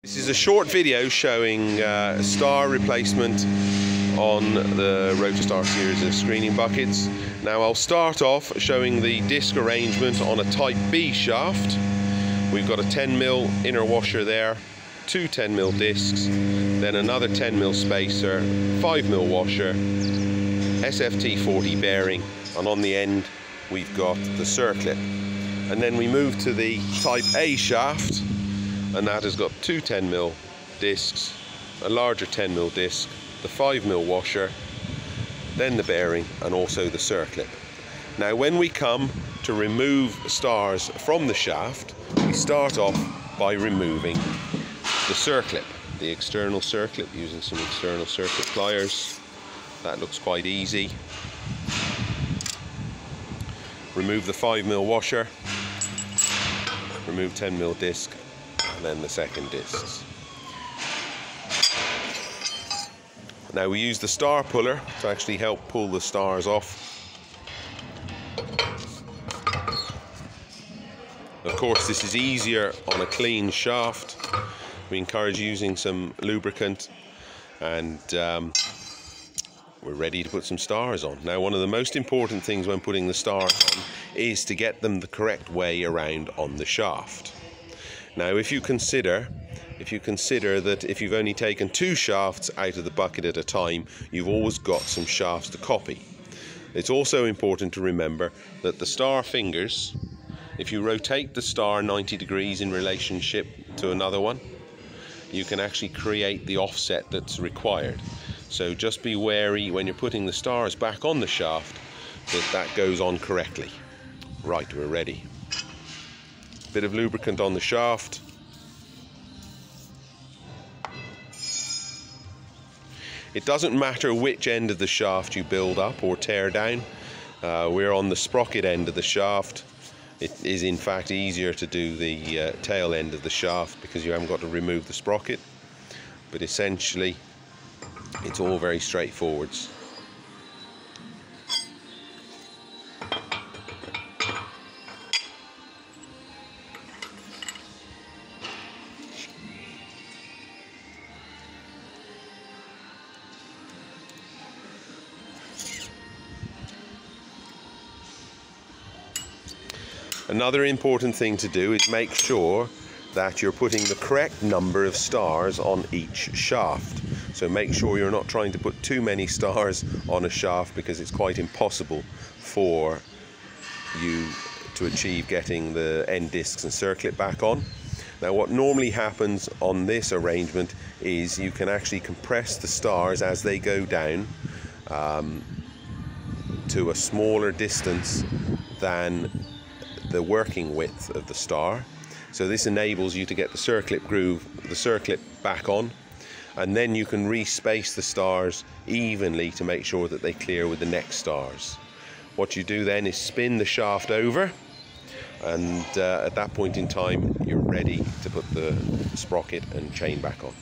This is a short video showing star replacement on the Rotastar series of screening buckets. Now I'll start off showing the disc arrangement on a Type B shaft. We've got a 10mm inner washer there, two 10mm discs, then another 10mm spacer, 5mm washer, SFT 40 bearing, and on the end we've got the circlip. And then we move to the Type A shaft, and that has got two 10mm discs, a larger 10mm disc, the 5mm washer, then the bearing, and also the circlip. Now when we come to remove stars from the shaft, we start off by removing the circlip, the external circlip, using some external circlip pliers. That looks quite easy. Remove the 5mm washer, remove 10mm disc, and then the second discs. Now we use the star puller to actually help pull the stars off. Of course, this is easier on a clean shaft. We encourage using some lubricant, and we're ready to put some stars on. Now, one of the most important things when putting the stars on is to get them the correct way around on the shaft. Now, if you consider that if you've only taken two shafts out of the bucket at a time, you've always got some shafts to copy. It's also important to remember that the star fingers, if you rotate the star 90 degrees in relationship to another one, you can actually create the offset that's required. So just be wary when you're putting the stars back on the shaft that that goes on correctly. Right, we're ready. Bit of lubricant on the shaft. It doesn't matter which end of the shaft you build up or tear down. We're on the sprocket end of the shaft. It is in fact easier to do the tail end of the shaft because you haven't got to remove the sprocket. But essentially, it's all very straightforward. Another important thing to do is make sure that you're putting the correct number of stars on each shaft. So make sure you're not trying to put too many stars on a shaft, because it's quite impossible for you to achieve getting the end discs and circlip back on. Now what normally happens on this arrangement is you can actually compress the stars as they go down to a smaller distance than the working width of the star. So this enables you to get the circlip groove, the circlip back on, and then you can respace the stars evenly to make sure that they clear with the next stars. What you do then is spin the shaft over, and at that point in time you're ready to put the sprocket and chain back on.